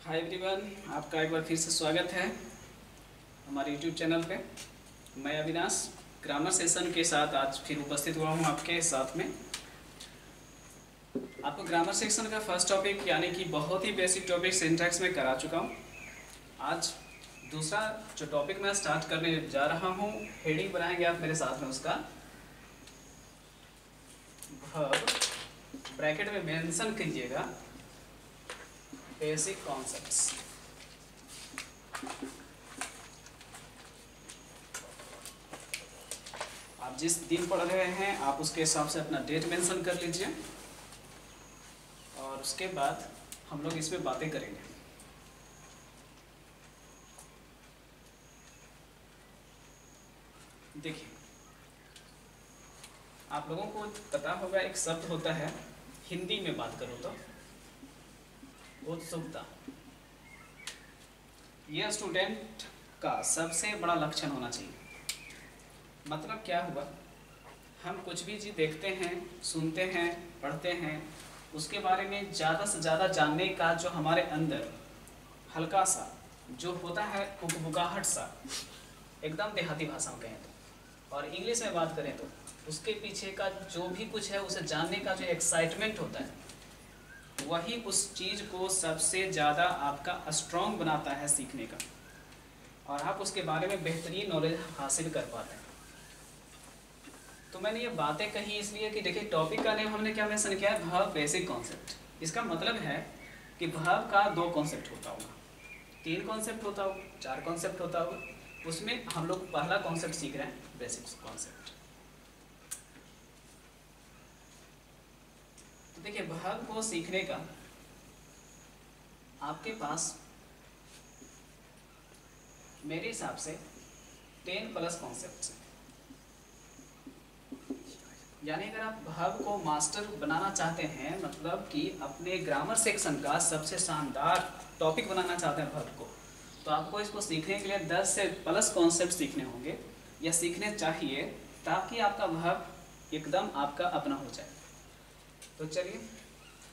Hi everyone, आपका एक बार फिर से स्वागत है हमारे यूट्यूब चैनल पे। मैं अविनाश ग्रामर सेशन के साथ आज फिर उपस्थित हुआ हूँ आपके साथ में। आपको ग्रामर सेक्शन का फर्स्ट टॉपिक यानी कि बहुत ही बेसिक टॉपिक सिंटैक्स में करा चुका हूँ। आज दूसरा जो टॉपिक मैं स्टार्ट करने जा रहा हूँ, हेडिंग बनाएंगे आप मेरे साथ में उसका। वर्ब ब्रैकेट में मेंशन कीजिएगा बेसिक कॉन्सेप्ट्स। आप जिस दिन पढ़ रहे हैं आप उसके हिसाब से अपना डेट मेंशन कर लीजिए और उसके बाद हम लोग इस पे बातें करेंगे। देखिए, आप लोगों को पता होगा एक शब्द होता है, हिंदी में बात करूँ तो उत्सुकता। यह स्टूडेंट का सबसे बड़ा लक्षण होना चाहिए। मतलब क्या हुआ, हम कुछ भी चीज़ देखते हैं, सुनते हैं, पढ़ते हैं, उसके बारे में ज़्यादा से ज़्यादा जानने का जो हमारे अंदर हल्का सा जो होता है उपबुगाहट सा, एकदम देहाती भाषा में कहें तो, और इंग्लिश में बात करें तो उसके पीछे का जो भी कुछ है उसे जानने का जो एक्साइटमेंट होता है, वही उस चीज़ को सबसे ज़्यादा आपका स्ट्रॉन्ग बनाता है सीखने का, और आप उसके बारे में बेहतरीन नॉलेज हासिल कर पाते हैं। तो मैंने ये बातें कही इसलिए कि देखिए, टॉपिक का नेम हमने क्या मेंशन किया है, वर्ब बेसिक कॉन्सेप्ट। इसका मतलब है कि वर्ब का 2 कॉन्सेप्ट होता होगा, 3 कॉन्सेप्ट होता होगा, 4 कॉन्सेप्ट होता होगा। उसमें हम लोग पहला कॉन्सेप्ट सीख रहे हैं, बेसिक कॉन्सेप्ट। तो देखिए, वर्ब को सीखने का आपके पास मेरे हिसाब से 10+ कॉन्सेप्ट्स हैं। यानी अगर आप वर्ब को मास्टर बनाना चाहते हैं, मतलब कि अपने ग्रामर सेक्शन का सबसे शानदार टॉपिक बनाना चाहते हैं वर्ब को, तो आपको इसको सीखने के लिए 10 से प्लस कॉन्सेप्ट सीखने होंगे या सीखने चाहिए, ताकि आपका वर्ब एकदम आपका अपना हो जाए। तो चलिए,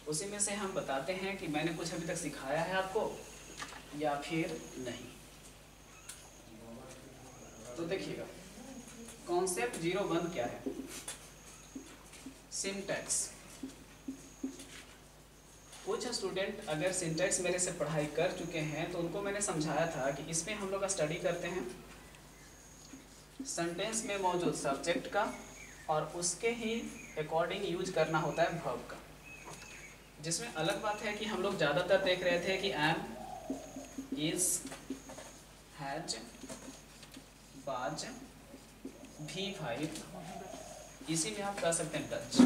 उसी में से हम बताते हैं कि मैंने कुछ अभी तक सिखाया है आपको या फिर नहीं। तो देखिएगा, कॉन्सेप्ट 01 क्या है, सिंटैक्स। कुछ स्टूडेंट अगर सिंटैक्स मेरे से पढ़ाई कर चुके हैं तो उनको मैंने समझाया था कि इसमें हम लोग स्टडी करते हैं सेंटेंस में मौजूद सब्जेक्ट का, और उसके ही अकॉर्डिंग यूज करना होता है वर्ब का। जिसमें अलग बात है कि हम लोग ज़्यादातर देख रहे थे कि एम, इज, हैज, बाज, V5, इसी में आप कर सकते हैं टच।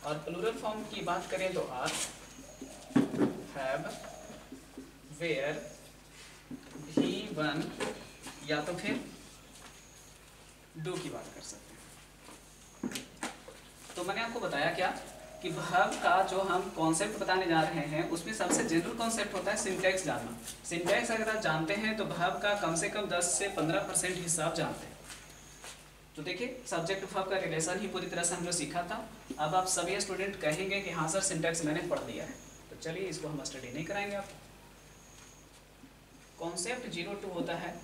और प्लूरल फॉर्म की बात करें तो आर, हैव, वेयर, V1, या तो फिर डू की बात कर सकते हैं। तो मैंने आपको बताया क्या कि वर्ब का जो हम कॉन्सेप्ट बताने जा रहे हैं उसमें सबसे जनरल कॉन्सेप्ट होता है सिंटैक्स जानना। सिंटैक्स अगर आप जानते हैं तो वर्ब का कम से कम 10 से 15% हिस्सा आप जानते हैं। तो देखिए, सब्जेक्ट वर्ब का रिलेशन ही पूरी तरह से हमने सीखा था। अब आप सभी स्टूडेंट कहेंगे कि हाँ सर, सिंटैक्स मैंने पढ़ लिया है, तो चलिए इसको हम स्टडी नहीं कराएंगे आपको। कॉन्सेप्ट 02 होता है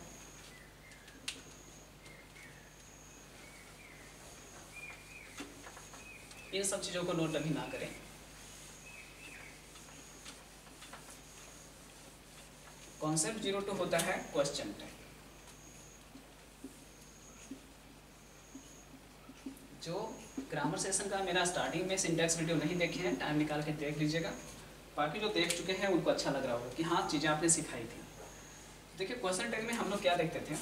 इन सब चीज़ों को नोट अभी ना करें। कॉन्सेप्ट 02 होता है क्वेश्चन टाइप। जो ग्रामर सेशन का मेरा स्टार्टिंग में सिंटैक्स वीडियो नहीं देखे हैं, टाइम निकाल के देख लीजिएगा। बाकी जो देख चुके हैं उनको अच्छा लग रहा होगा कि हाँ, चीज़ें आपने सिखाई थी। देखिए, क्वेश्चन टाइप में हम लोग क्या देखते थे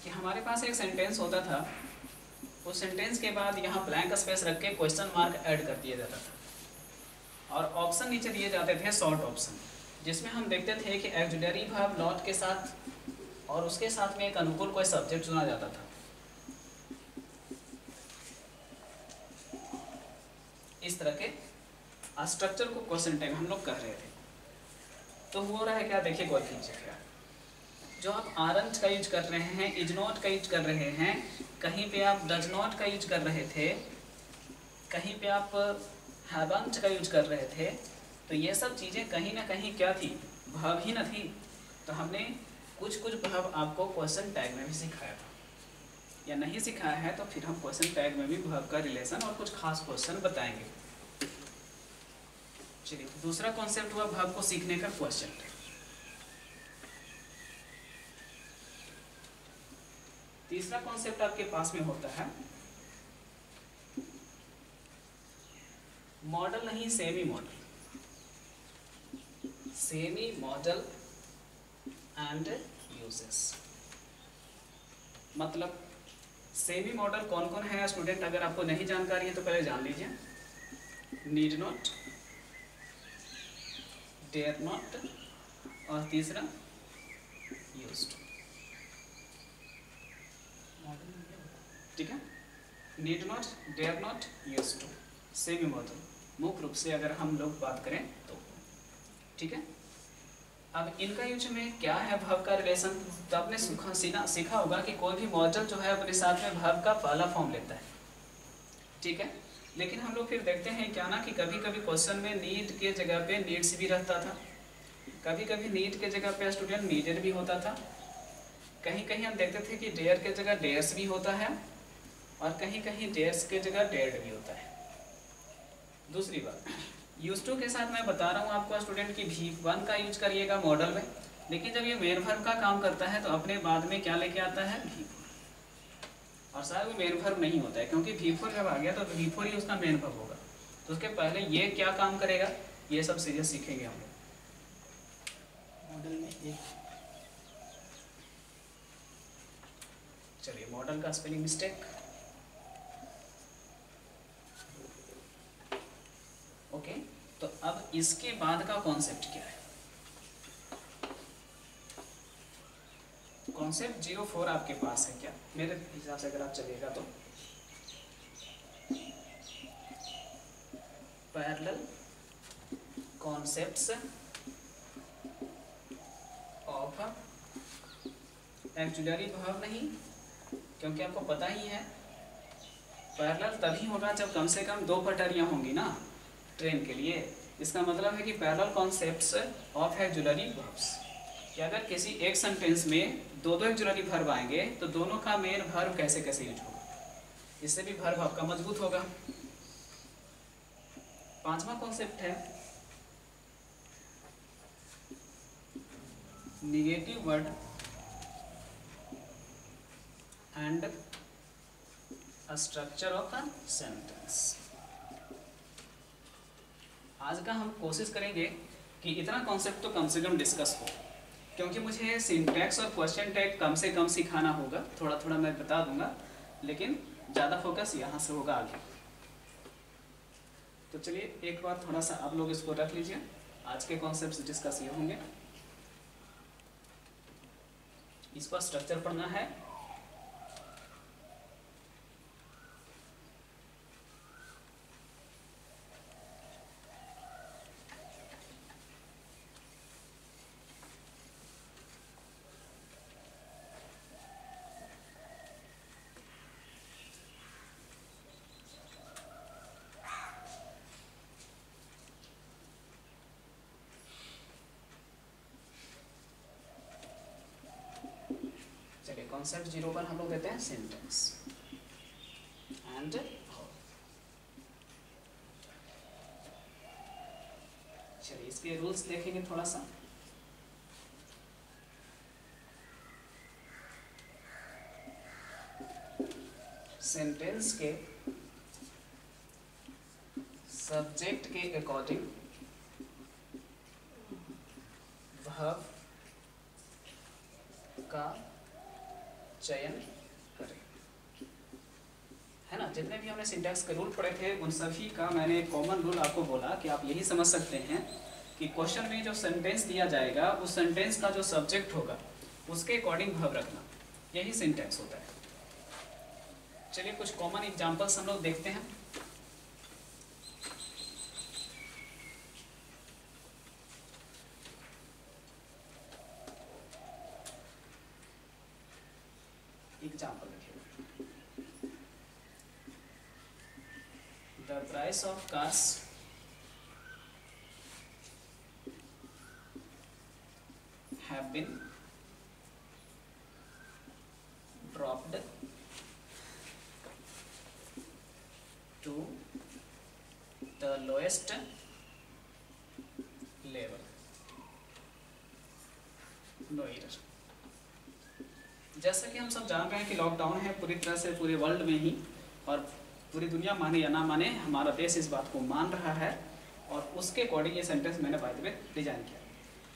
कि हमारे पास एक सेंटेंस होता था, उस सेंटेंस के बाद यहाँ ब्लैंक स्पेस रख के क्वेश्चन मार्क ऐड कर दिया जाता था, और ऑप्शन नीचे दिए जाते थे, शॉर्ट ऑप्शन, जिसमें हम देखते थे कि ऑक्सिलरी वर्ब नॉट के साथ और उसके साथ में एक अनुकूल कोई सब्जेक्ट चुना जाता था। इस तरह के स्ट्रक्चर को क्वेश्चन टाइप हम लोग कर रहे थे। तो हो रहा है क्या, देखिए गौर कीजिएगा, जो आप आरंट का यूज कर रहे हैं, इज नॉट का यूज कर रहे हैं, कहीं पे आप डज नॉट का यूज कर रहे थे, कहीं पे आप हैवंट का यूज कर रहे थे, तो ये सब चीज़ें कहीं ना कहीं क्या थी, verb ही न थी। तो हमने कुछ verb आपको क्वेश्चन टैग में भी सिखाया था, या नहीं सिखाया है तो फिर हम क्वेश्चन टैग में भी verb का रिलेशन और कुछ खास क्वेश्चन बताएंगे। चलिए, दूसरा कॉन्सेप्ट हुआ verb को सीखने का क्वेश्चन टैग। तीसरा कॉन्सेप्ट आपके पास में होता है मॉडल, नहीं semi model, semi model and uses. मतलब सेमी मॉडल कौन कौन है स्टूडेंट, अगर आपको नहीं जानकारी है तो पहले जान लीजिए। नीड नॉट, डेयर नॉट, और तीसरा यूज्ड। ठीक है, need not, dare not, used to, semi modal मुख्य रूप से अगर हम लोग बात करें तो। ठीक है, अब इनका यूज में क्या है verb का रिलेशन, तो आपने सीखा होगा कि कोई भी मॉडल जो है अपने साथ में verb का पहला फॉर्म लेता है। ठीक है, लेकिन हम लोग फिर देखते हैं क्या ना कि कभी कभी क्वेश्चन में नीड के जगह पे नीड्स भी रहता था, कभी कभी नीड के जगह पे स्टूडेंट नीडेड भी होता था, कहीं कहीं हम देखते थे कि डेयर के जगह डेयर्स भी होता है, और कहीं कहीं डेयर्स के जगह डेयर्ड भी होता है। दूसरी बात, यूज टू के साथ मैं बता रहा हूँ आपको स्टूडेंट की V1 का यूज करिएगा मॉडल में, लेकिन जब ये मेन वर्ब का काम करता है तो अपने बाद में क्या लेके आता है, V4। और शायद वो मेन वर्ब नहीं होता है, क्योंकि V4 जब आ गया तो V4 ही उसका मेन वर्ब होगा। तो उसके पहले ये क्या काम करेगा, ये सब चीजें सीखेंगे हम लोग मॉडल में। एक चलिए, मॉडल का स्पेलिंग मिस्टेक। ओके, तो अब इसके बाद का कॉन्सेप्ट क्या है, कॉन्सेप्ट 04 आपके पास है क्या, मेरे हिसाब से अगर आप चलेगा तो parallel concepts of actually verb नहीं, क्योंकि आपको पता ही है पैरेलल तभी होगा जब कम से कम 2 पटरियां होंगी ना ट्रेन के लिए। इसका मतलब है कि parallel concepts of actually verbs, कि अगर किसी एक सेंटेंस में दो एक्चुअली वर्ब आएंगे तो दोनों का मेन वर्ब कैसे कैसे यूज होगा, इससे भी वर्ब आपका मजबूत होगा। पांचवा कॉन्सेप्ट है negative word and structure of a sentence. आज का हम कोशिश करेंगे कि इतना कॉन्सेप्ट तो कम से कम डिस्कस हो, क्योंकि मुझे सिंटैक्स और क्वेश्चन टैग कम से कम सिखाना होगा। थोड़ा थोड़ा मैं बता दूंगा, लेकिन ज़्यादा फोकस यहाँ से होगा आगे। तो चलिए एक बार थोड़ा सा आप लोग इसको रख लीजिए, आज के कॉन्सेप्ट्स डिस्कस ये होंगे। इसका स्ट्रक्चर पढ़ना है, कॉन्सेप्ट 0 पर हम लोग देते हैं सेंटेंस एंड। चलिए इसके रूल्स देखेंगे थोड़ा सा। सेंटेंस के सब्जेक्ट के अकॉर्डिंग वर्ब का चयन करें, है ना। जितने भी हमने सिंटैक्स के रूल पढ़े थे उन सभी का मैंने एक कॉमन रूल आपको बोला कि आप यही समझ सकते हैं कि क्वेश्चन में जो सेंटेंस दिया जाएगा उस सेंटेंस का जो सब्जेक्ट होगा उसके अकॉर्डिंग वर्ब रखना, यही सिंटैक्स होता है। चलिए कुछ कॉमन एग्जांपल्स हम लोग देखते हैं। एग्जाम्पल देखिए, the price of cars have been dropped to the lowest level, no error. जैसा कि हम सब जान रहे हैं कि लॉकडाउन है पूरी तरह से पूरे वर्ल्ड में ही, और पूरी दुनिया माने या ना माने हमारा देश इस बात को मान रहा है, और उसके अकॉर्डिंग ये सेंटेंस मैंने बाय द वे डिजाइन किया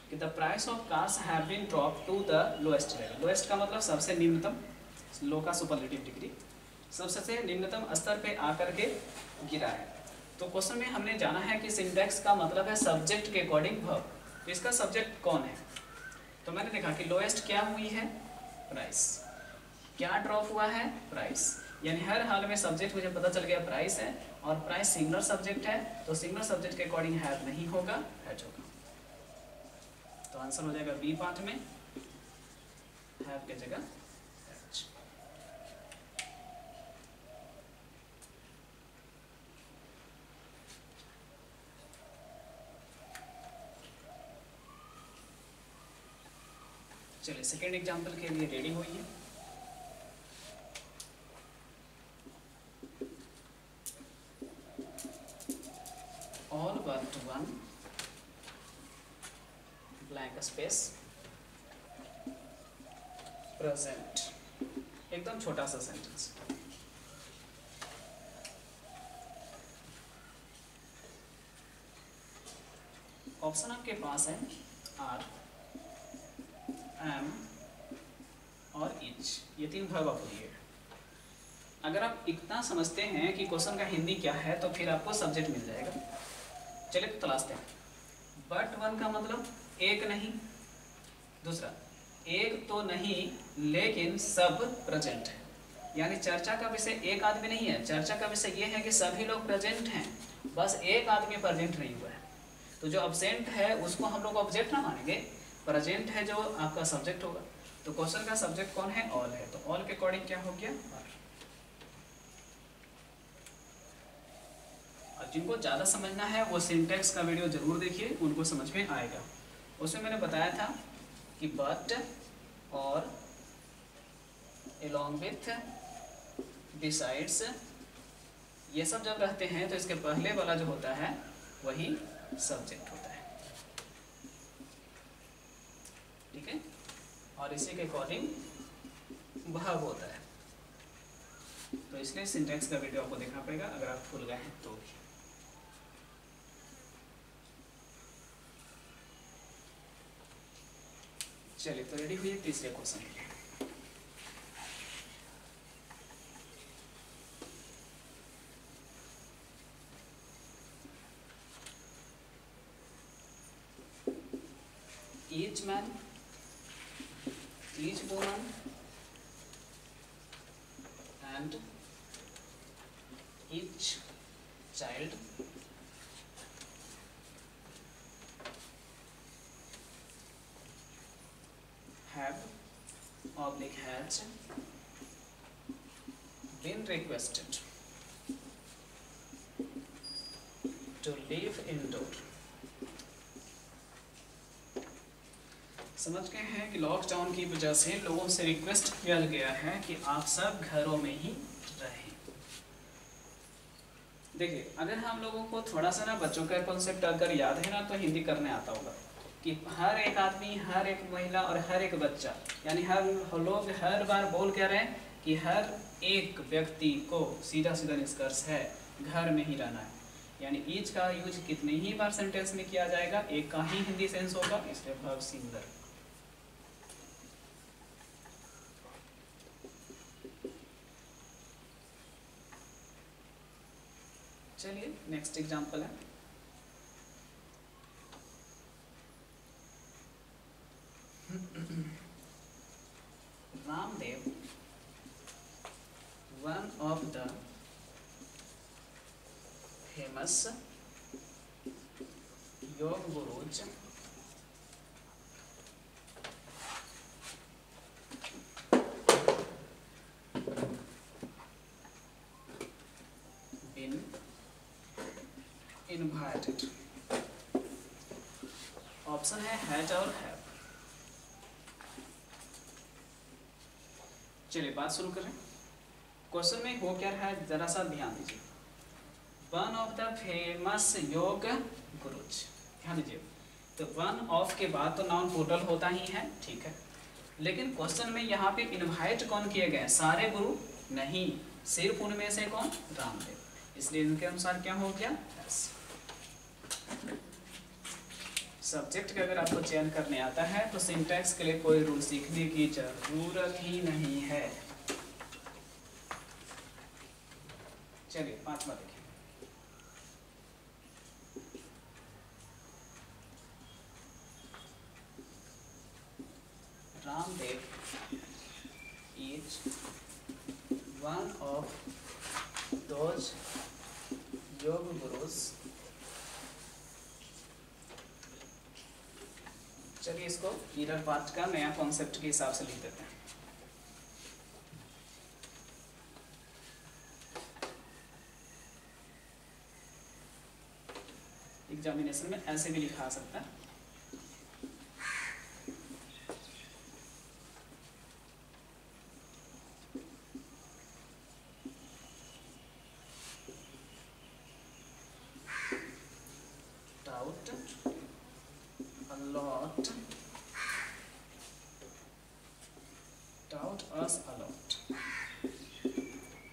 कि the price of cars have been drop to the lowest level. Lowest का मतलब सबसे निम्नतम, लो का सुपरलेटिव डिग्री, सबसे निम्नतम स्तर पे आकर के गिरा है। तो क्वेश्चन में हमने जाना है कि सिंटैक्स का मतलब है सब्जेक्ट के अकॉर्डिंग वर्ब। तो इसका सब्जेक्ट कौन है? तो मैंने देखा कि लोएस्ट क्या हुई है? प्राइस। क्या ड्रॉप हुआ है? प्राइस। यानी हर हाल में सब्जेक्ट मुझे पता चल गया प्राइस है, और प्राइस सिंगुलर सब्जेक्ट है, तो सिंगुलर सब्जेक्ट के अकॉर्डिंग हैव नहीं होगा, हैज होगा। तो आंसर हो जाएगा बी पार्ट में, हैव के जगह हैज। चलिए सेकेंड एग्जाम्पल के लिए रेडी होइए। All but one blank space present। एकदम छोटा सा सेंटेंस। ऑप्शन आपके पास है आर, एम और इच, ये तीन वर्ब आप लिए। अगर आप इतना समझते हैं कि क्वेश्चन का हिंदी क्या है तो फिर आपको सब्जेक्ट मिल जाएगा। चलिए तो तलाशते हैं। बट वन का मतलब एक नहीं, दूसरा एक तो नहीं लेकिन सब प्रेजेंट है, यानी चर्चा का विषय एक आदमी नहीं है, चर्चा का विषय ये है कि सभी लोग प्रेजेंट हैं, बस एक आदमी प्रेजेंट नहीं हुआ है। तो जो अब्सेंट है उसको हम लोग ऑब्जेक्ट ना मानेंगे, प्रेजेंट है जो आपका सब्जेक्ट होगा। तो क्वेश्चन का सब्जेक्ट कौन है? ऑल है, तो ऑल के अकॉर्डिंग क्या हो गया? जिनको ज़्यादा समझना है वो सिंटैक्स का वीडियो जरूर देखिए, उनको समझ में आएगा। उसमें मैंने बताया था कि बट और along with, besides, ये सब जब रहते हैं तो इसके पहले वाला जो होता है वही सब्जेक्ट होता है, ठीक है, और इसी के अकॉर्डिंग वर्ब होता है। तो इसलिए सिंटैक्स का वीडियो आपको देखना पड़ेगा अगर आप भूल गए हैं तो। चलिए तो रेडी हुई तीसरे क्वेश्चन के लिए। Each man, each woman and each child have oblique has been requested to live indoor। समझ गए हैं कि लॉकडाउन की वजह से लोगों से रिक्वेस्ट किया गया है कि आप सब घरों में ही रहें। देखिए अगर हम लोगों को थोड़ा सा ना बच्चों का कॉन्सेप्ट अगर याद है ना तो हिंदी करने आता होगा कि हर एक आदमी, हर एक महिला और हर एक बच्चा, यानी हर लोग हर बार बोल कह रहे हैं कि हर एक व्यक्ति को सीधा सीधा निष्कर्ष है घर में ही रहना है। यानी ईच का यूज कितने ही बार सेंटेंस में किया जाएगा, एक का ही हिंदी सेंस होगा, इसलिए वर्ब सिंगुलर। चलिए नेक्स्ट एग्जांपल है। Ramdev, one of the famous योग गुरुज, been invited। ऑप्शन है हैज और हैव। चलिए बात शुरू करें। क्वेश्चन में हो क्या रहा है जरा सा ध्यान दीजिए। वन ऑफ द फेमस योग गुरुज, ध्यान दीजिए। तो वन ऑफ के बाद तो नाउन टोटल होता ही है, ठीक है, लेकिन क्वेश्चन में यहाँ पे इनवाइट कौन किए गए? सारे गुरु नहीं, सिर्फ उनमें से कौन? रामदेव। इसलिए इनके अनुसार क्या हो गया? यस। सब्जेक्ट का अगर आपको चयन करने आता है तो सिंटैक्स के लिए कोई रूल सीखने की जरूरत ही नहीं है। चलिए पांचवा देखिए। Ramdev is one of those योग गुरुज। चलिए इसको मिरर पार्ट का नया कॉन्सेप्ट के हिसाब से लिख देते हैं। एग्जामिनेशन में ऐसे भी लिखा सकता है।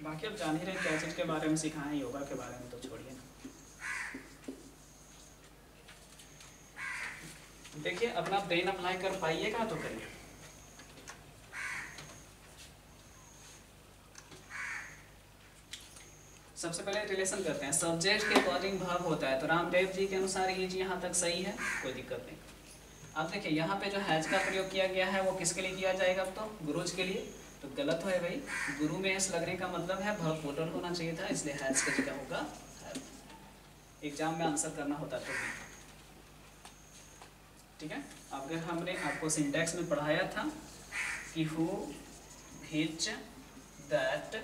बाकी अब जान ही रहे क्या चीज के बारे में सिखाएं, योगा के बारे में तो छोड़िए ना। देखिए अपना ब्रेन अप्लाई कर पाइएगा तो करिए। सबसे पहले रिलेशन करते हैं। सब्जेक्ट के अकॉर्डिंग भाव होता है, तो रामदेव जी के अनुसार ये जी यहाँ तक सही है, कोई दिक्कत नहीं। अब देखिए यहाँ पे जो हैज का प्रयोग किया गया है वो किसके लिए किया जाएगा? अब तो गुरुज के लिए, तो गलत है भाई। गुरु में एस लगने का मतलब है भाव टोटल होना चाहिए था, इसलिए हैज का जगह होगा हैव। एग्जाम में आंसर करना होता तो भी ठीक है। अगर हमने आपको सिंटैक्स में पढ़ाया था कि हु, व्हिच, दैट,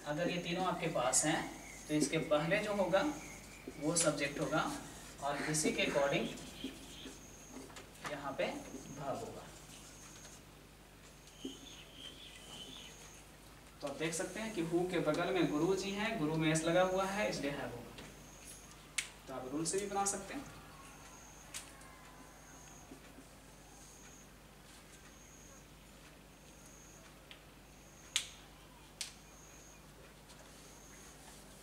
अगर ये तीनों आपके पास हैं तो इसके पहले जो होगा वो सब्जेक्ट होगा और इसी के अकॉर्डिंग यहाँ पे भाव होगा। तो आप देख सकते हैं कि हु के बगल में गुरु जी हैं, गुरु में एस लगा हुआ है इसलिए है होगा। तो आप रूल से भी बना सकते हैं।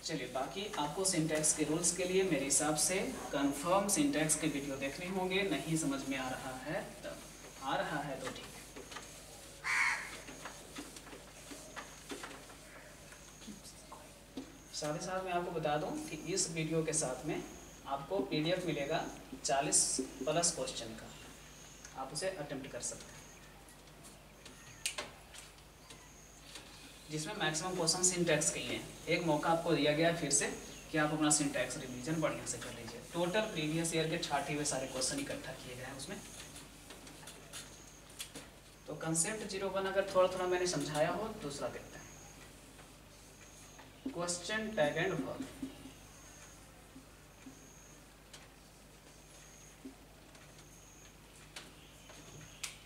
चलिए बाकी आपको सिंटैक्स के रूल्स के लिए मेरे हिसाब से कंफर्म सिंटैक्स के वीडियो देखने होंगे। नहीं समझ में आ रहा है तब, आ रहा है तो ठीक है। साथ ही साथ मैं आपको बता दूं कि इस वीडियो के साथ में आपको पीडीएफ मिलेगा 40+ क्वेश्चन का, आप उसे अटेम्प्ट कर सकते हैं, जिसमें मैक्सिमम क्वेश्चन सिंटैक्स के ही हैं। एक मौका आपको दिया गया है फिर से कि आप अपना सिंटैक्स रिवीजन बढ़िया से कर लीजिए। टोटल प्रीवियस ईयर के छाटे हुए सारे क्वेश्चन इकट्ठा किए गए हैं उसमें। तो कंसेप्ट 01 अगर थोड़ा थोड़ा मैंने समझाया हो, दूसरा देखते हैं क्वेश्चन टैग एंड वर्ब।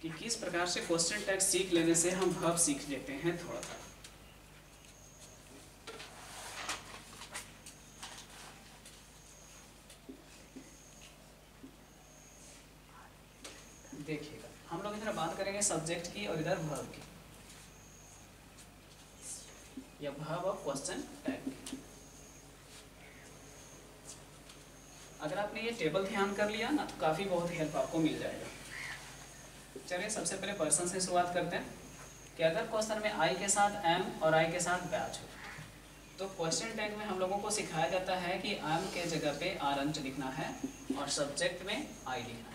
कि किस प्रकार से क्वेश्चन टैग सीख लेने से हम वर्ब सीख लेते हैं थोड़ा सा। देखिएगा हम लोग इधर बात करेंगे सब्जेक्ट की और इधर वर्ब की, या वर्ब ऑफ क्वेश्चन टैग की। अगर आपने ये टेबल ध्यान कर लिया ना तो काफी बहुत हेल्प आपको मिल जाएगा। चलिए सबसे पहले पर्सन से शुरुआत करते हैं कि अगर क्वेश्चन में आई के साथ एम और आई के साथ बैच हो तो क्वेश्चन टैग में हम लोगों को सिखाया जाता है कि एम के जगह पे आरंच लिखना है और सब्जेक्ट में आई लिखना है।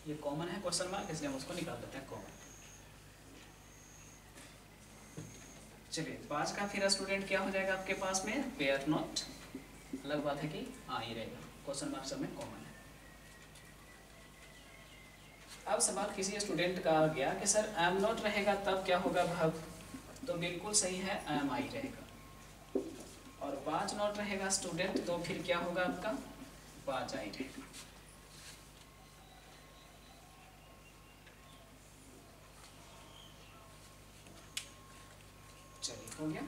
ये कॉमन है क्वेश्चन मार्क, इसलिए हम उसको निकाल देते हैं कॉमन। चलिए पांच का फिर स्टूडेंट क्या हो जाएगा आपके पास में? Pair not. अलग बात है कि आई रहेगा, क्वेश्चन मार्क सब में कॉमन है। अब सवाल किसी स्टूडेंट का आ गया कि सर एम नॉट रहेगा तब क्या होगा भाव? तो बिल्कुल सही है, एम आई रहेगा। और बाज नॉट रहेगा स्टूडेंट तो फिर क्या होगा आपका? बाज आई रहेगा। हो गया।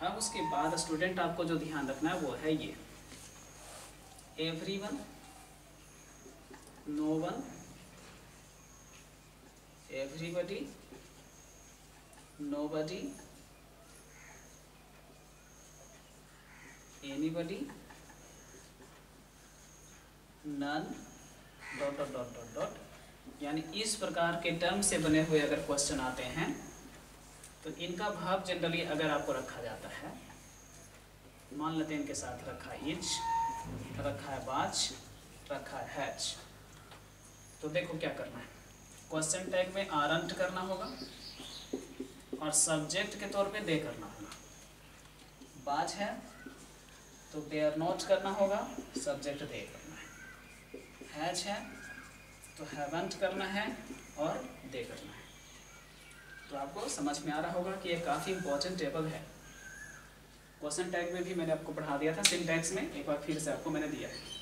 अब उसके बाद स्टूडेंट आपको जो ध्यान रखना है वो है ये, everyone, no one, everybody, nobody, anybody, none, dot dot dot dot dot. यानी इस प्रकार के टर्म से बने हुए अगर क्वेश्चन आते हैं तो इनका भाव जनरली अगर आपको रखा जाता है, मान लेते हैं इनके साथ रखा है इज, रखा है बाज, रखा है हैज, तो देखो क्या करना है, क्वेश्चन टैग में आरंट करना होगा और सब्जेक्ट के तौर पे दे करना होगा। बाज है तो देयर नॉट करना होगा, सब्जेक्ट दे करना है। हैज है तो हैवंट करना है और दे करना है। तो आपको समझ में आ रहा होगा कि ये काफ़ी इंपॉर्टेंट टेबल है। क्वेश्चन टैग में भी मैंने आपको पढ़ा दिया था, सिंटैक्स में एक बार फिर से आपको मैंने दिया है।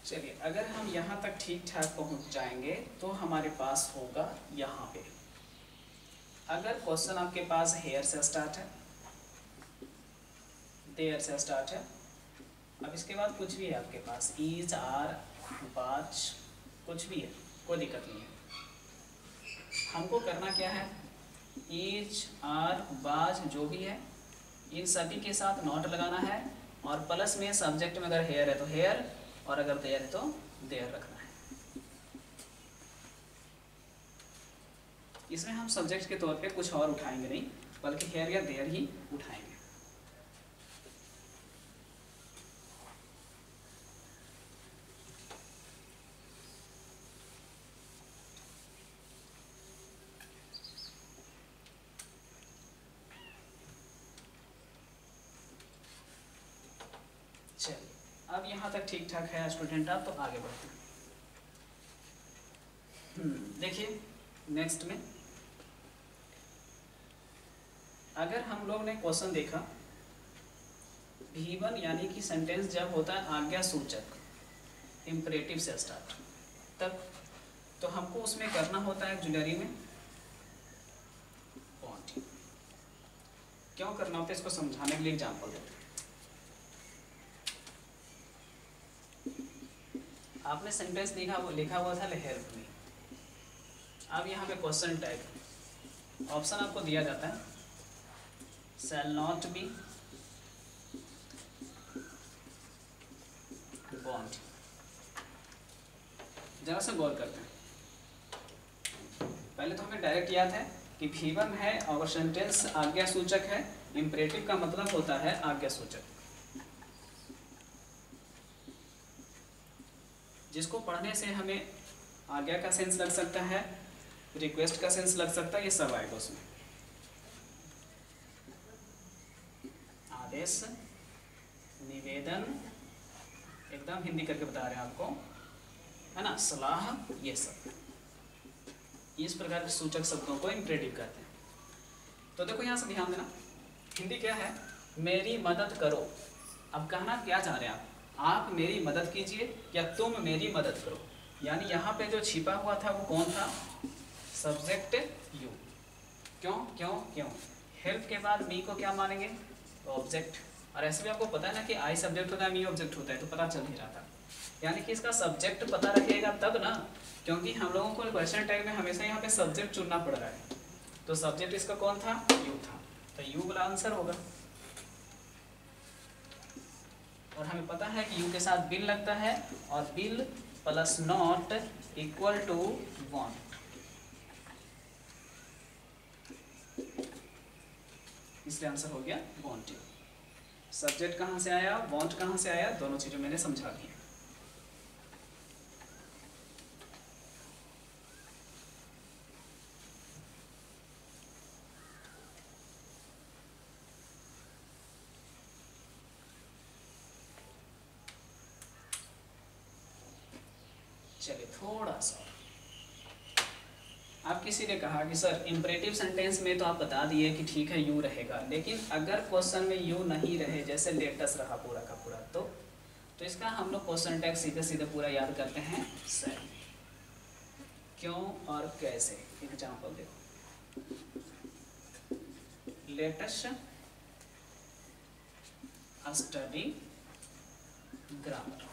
चलिए, अगर हम यहाँ तक ठीक ठाक पहुँच जाएंगे तो हमारे पास होगा यहाँ पे, अगर क्वेश्चन आपके पास हेयर से स्टार्ट है, देयर से स्टार्ट है, अब इसके बाद कुछ भी है आपके पास, ईज, आर, बाज, कुछ भी है, कोई दिक्कत नहीं है। हमको करना क्या है, ईज, आर, बाज जो भी है इन सभी के साथ नॉट लगाना है और प्लस में सब्जेक्ट में अगर हेयर है तो हेयर और अगर देयर है तो देयर रखना है। इसमें हम सब्जेक्ट के तौर पे कुछ और उठाएंगे नहीं, बल्कि हेयर या देयर ही उठाएंगे। चलिए, अब यहाँ तक ठीक ठाक है स्टूडेंट, आप तो आगे बढ़ते हैं। देखिए नेक्स्ट में अगर हम लोग ने क्वेश्चन देखा, V1 यानी कि सेंटेंस जब होता है आज्ञा सूचक, इम्परेटिव से स्टार्ट, तब तो हमको उसमें करना होता है ऑक्सिलरी में पॉइंट। क्यों करना होता है इसको समझाने के लिए एग्जांपल देते हैं। आपने सेंटेंस लिखा हुआ था हेल्प मी। अब यहाँ पे क्वेश्चन टैग ऑप्शन आपको दिया जाता है, शैल नॉट बी, बॉन्ड। जरा से गौर करते हैं। पहले तो हमें डायरेक्ट याद है कि V1 है और सेंटेंस आज्ञा सूचक है, इम्परेटिव का मतलब होता है आज्ञा सूचक, जिसको पढ़ने से हमें आज्ञा का सेंस लग सकता है, रिक्वेस्ट का सेंस लग सकता है, ये सब आएगा उसमें। आदेश, निवेदन, एकदम हिंदी करके बता रहे हैं आपको, है ना, सलाह, ये सब इस प्रकार के सूचक शब्दों को इम्परेटिव कहते हैं। तो देखो यहाँ से ध्यान देना, हिंदी क्या है, मेरी मदद करो। अब कहना क्या चाह रहे हैं आप मेरी मदद कीजिए या तुम मेरी मदद करो। यानी यहाँ पे जो छिपा हुआ था वो कौन था, सब्जेक्ट यू। क्यों क्यों क्यों, हेल्प के बाद मी को क्या मानेंगे, ऑब्जेक्ट। और ऐसे भी आपको पता है ना कि आई सब्जेक्ट होता है, मी ऑब्जेक्ट होता है, तो पता चल ही रहा था। यानी कि इसका सब्जेक्ट पता रखिएगा तब ना, क्योंकि हम लोगों को क्वेश्चन टैग में हमेशा यहाँ पे सब्जेक्ट चुनना पड़ रहा है। तो सब्जेक्ट इसका कौन था, यू था, तो यू वाला आंसर होगा। और हमें पता है कि यू के साथ बिल लगता है और will plus not equal to won't. इसलिए आंसर हो गया वांटेड। सब्जेक्ट कहाँ से आया, वांट कहाँ से आया, दोनों चीजें मैंने समझा दी। चलिए थोड़ा सा, आप किसी ने कहा कि सर इम्परेटिव सेंटेंस में तो आप बता दिए कि ठीक है यू रहेगा, लेकिन अगर क्वेश्चन में यू नहीं रहे, जैसे लेटस रहा पूरा का पूरा, तो इसका हम लोग क्वेश्चन टैग सीधे सीधे पूरा याद करते हैं सर। क्यों और कैसे, एग्जाम्पल देखो, लेटस स्टडी ग्रामर।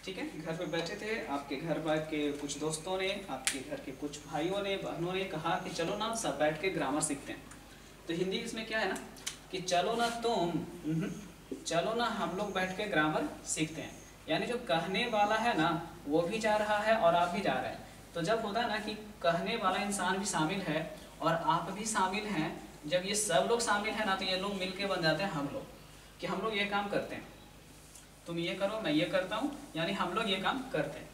ठीक है, घर पे बैठे थे, आपके घर के कुछ दोस्तों ने, आपके घर के कुछ भाइयों ने बहनों ने कहा कि चलो ना सब बैठ के ग्रामर सीखते हैं। तो हिंदी इसमें क्या है ना कि चलो ना चलो ना हम लोग बैठ के ग्रामर सीखते हैं, यानी जो कहने वाला है ना वो भी जा रहा है और आप भी जा रहे हैं। तो जब होता है ना कि कहने वाला इंसान भी शामिल है और आप भी शामिल हैं, जब ये सब लोग शामिल हैं ना तो ये लोग मिलके बन जाते हैं हम लोग, कि हम लोग ये काम करते हैं, तुम ये करो मैं ये करता हूँ, यानी हम लोग ये काम करते हैं।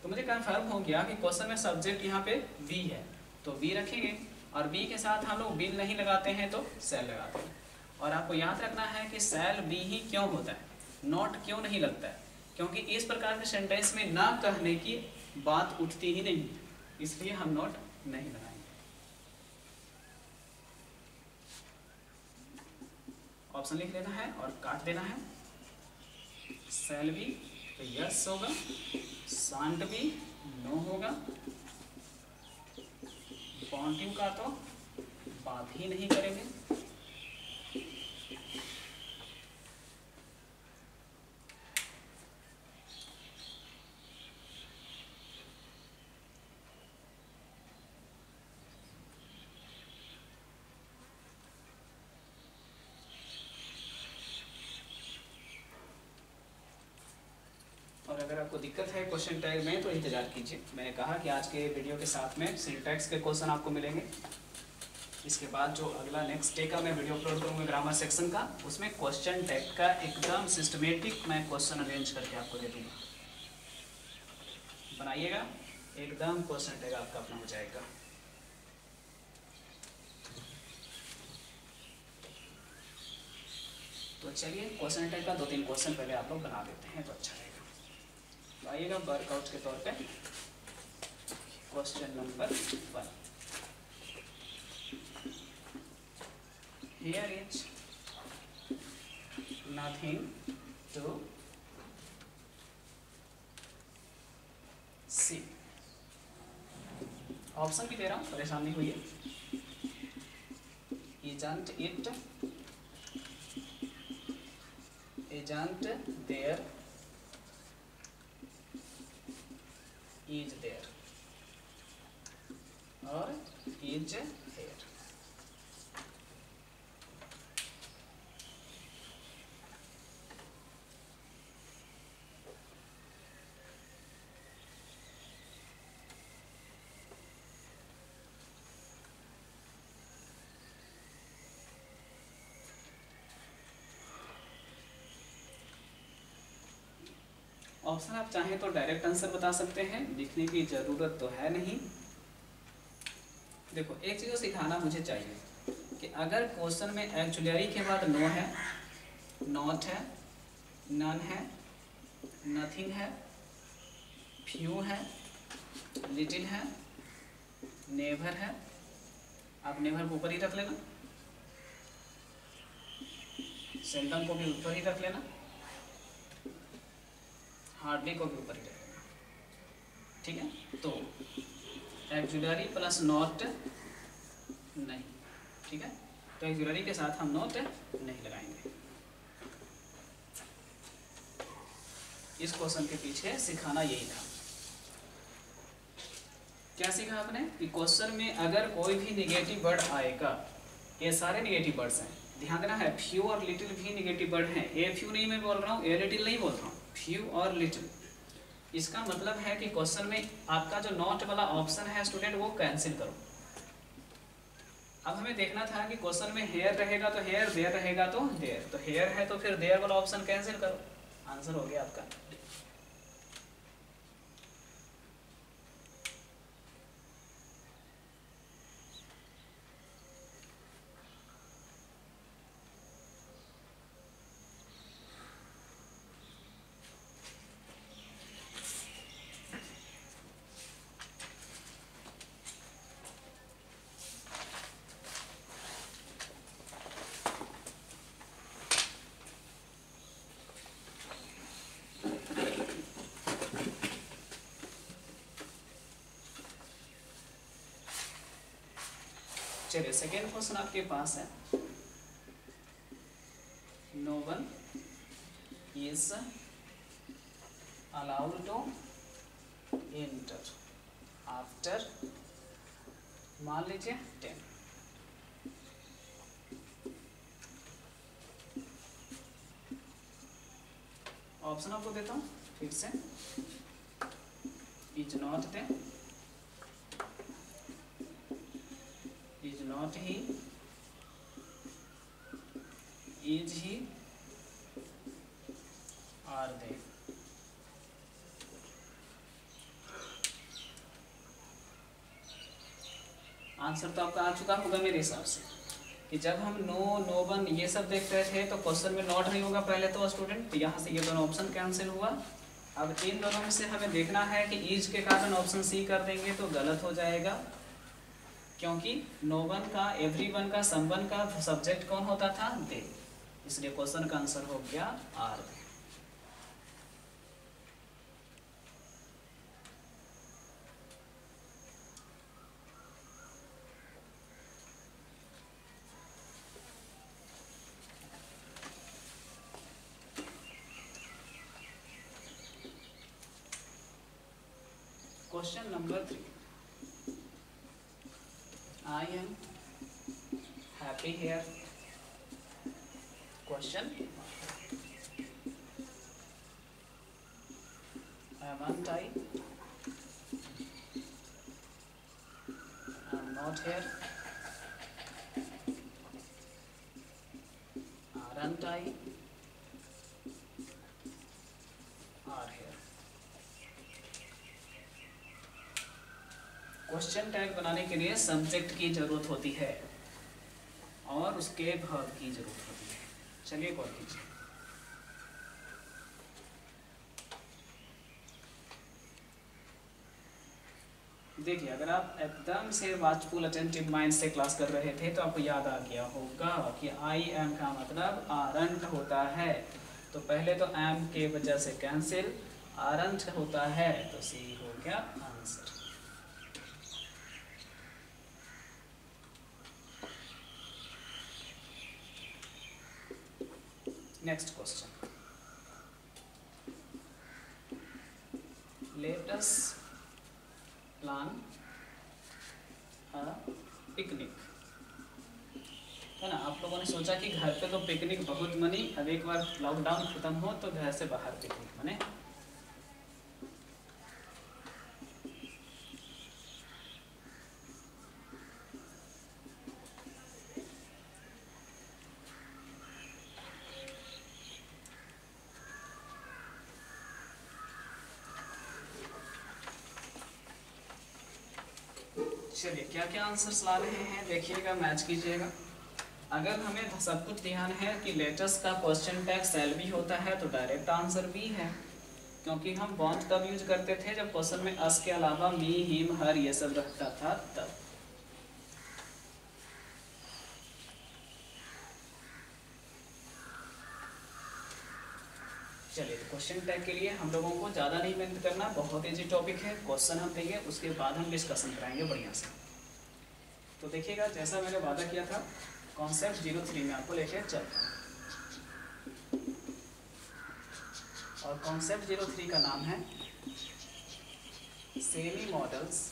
तो मुझे कन्फर्म हो गया कि क्वेश्चन में सब्जेक्ट यहाँ पे वी है, तो वी रखेंगे, और वी के साथ हम लोग बिल नहीं लगाते हैं तो सेल लगाते हैं। और आपको याद रखना है कि सेल बी ही क्यों होता है, नॉट क्यों नहीं लगता है, क्योंकि इस प्रकार के सेंटेंस में ना कहने की बात उठती ही नहीं, इसलिए हम नॉट नहीं लगाएंगे। ऑप्शन लिख लेना है और काट देना है। सेल बी तो यस होगा, शांत बी नो होगा, पॉइंटिंग का तो बात ही नहीं करेंगे। और अगर आपको दिक्कत है क्वेश्चन टैग में तो इंतजार कीजिए, मैंने कहा कि आज के वीडियो के साथ में सिंटैक्स के क्वेश्चन आपको मिलेंगे। इसके बाद जो अगला नेक्स्ट डे का मैं वीडियो अपलोड करूँगा ग्रामर सेक्शन का, उसमें क्वेश्चन टैग का एकदम सिस्टमेटिक मैं क्वेश्चन अरेंज करके आपको दे दूँगा। बनाइएगा, एकदम क्वेश्चन टैग आपका अपना हो जाएगा। तो चलिए क्वेश्चन टैग का 2-3 क्वेश्चन पहले आप लोग बना देते हैं तो अच्छा रहेगा। तो आइएगा वर्कआउट के तौर पे question number 1। Here is nothing to see। Option भी दे रहा हूँ, परेशान नहीं हुई। Isn't it? Isn't there? Is there? और is here? ऑप्शन आप चाहें तो डायरेक्ट आंसर बता सकते हैं, लिखने की ज़रूरत तो है नहीं। देखो एक चीज़ सिखाना मुझे चाहिए कि अगर क्वेश्चन में एक्चुअली के बाद नो है, नॉट है, नन है, नथिंग है, फ्यू है, लिटिल है, नेवर है, आप नेवर को ऊपर ही रख लेना, सेल्डम को भी ऊपर ही रख लेना, हार्डली को भी ऊपर ही रख लेना। ठीक है, तो एक्जुलरी प्लस नॉट नहीं, ठीक है, तो एक्जुलरी के साथ हम नॉट नहीं लगाएंगे। इस क्वेश्चन के पीछे सिखाना यही था। क्या सीखा आपने कि क्वेश्चन में अगर कोई भी निगेटिव वर्ड आएगा, ये सारे निगेटिव वर्ड्स हैं, ध्यान देना है, फ्यू और लिटिल भी निगेटिव वर्ड हैं। ए फ्यू नहीं मैं बोल रहा हूँ, ए लिटिल नहीं बोल रहा हूँ, फ्यू और लिटिल। इसका मतलब है कि क्वेश्चन में आपका जो नॉट वाला ऑप्शन है स्टूडेंट वो कैंसिल करो। अब हमें देखना था कि क्वेश्चन में हेयर रहेगा तो हेयर, देयर रहेगा तो देयर, तो हेयर है तो फिर देयर वाला ऑप्शन कैंसिल करो, आंसर हो गया आपका। चलिए सेकेंड क्वेश्चन आपके पास है, no one is allowed to enter after, मान लीजिए 10। ऑप्शन आपको देता हूँ फिर से, is not they, is not he, is he, are they. Answer तो आपका आ चुका होगा मेरे हिसाब से कि जब हम नो, नो वन ये सब देख रहे थे तो क्वेश्चन में नॉट नहीं होगा पहले तो स्टूडेंट, तो यहाँ से ये दोनों ऑप्शन कैंसिल हुआ। अब इन दोनों में से हमें देखना है कि इज के कारण ऑप्शन सी कर देंगे तो गलत हो जाएगा, क्योंकि नो वन का, एवरी वन का, समवन का सब्जेक्ट कौन होता था? दे, इसलिए क्वेश्चन का आंसर हो गया are they. Question number 3. I am happy here. Question. Aren't I? I'm not here. Aren't I? Are here. Question tag बनाने के लिए सब्जेक्ट की जरूरत होती है और उसके वर्ब की जरूरत होती है। चलिए कॉल कीजिए। देखिए, अगर आप एकदम से वाचफुल अटेंटिव माइंड से क्लास कर रहे थे तो आपको याद आ गया होगा कि आई एम का मतलब आरंट होता है, तो पहले तो एम के वजह से कैंसिल, आरंट होता है तो सी हो गया answer. Next question. Let us plan a picnic. है ना, आप लोगों ने सोचा कि घर पे तो पिकनिक बहुत मनी, अब एक बार लॉकडाउन खत्म हो तो घर से बाहर पिकनिक मने। चलिए क्या क्या आंसर्स ला रहे हैं देखिएगा, मैच कीजिएगा। अगर हमें सब कुछ ध्यान है कि लेटेस्ट का क्वेश्चन टैग सेल भी होता है तो डायरेक्ट आंसर भी है, क्योंकि हम वांट तब यूज करते थे जब क्वेश्चन में अस के अलावा मी, हिम, हर ये सब रहता था तब। चलिए, क्वेश्चन टैग के लिए हम लोगों को ज़्यादा नहीं मेहनत करना, बहुत ईजी टॉपिक है। क्वेश्चन हम देंगे, उसके बाद हम डिस्कशन कराएंगे बढ़िया से। तो देखिएगा, जैसा मैंने वादा किया था कॉन्सेप्ट 03 में आपको लेके चलता हूँ, और कॉन्सेप्ट 03 का नाम है सेमी मॉडल्स,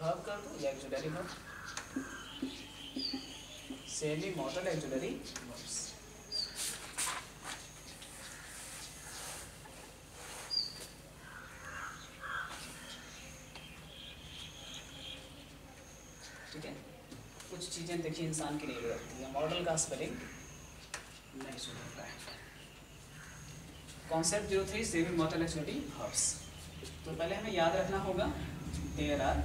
वर्ब कर दो या auxiliary verb, semi model auxiliary verbs. ठीक है, कुछ चीज़ें देखिए इंसान की नहीं रहती है, मॉडल का स्पेलिंग नहीं सुधरता है। Concept 03 semi model auxiliary verbs. तो पहले हमें याद रखना होगा देयर आर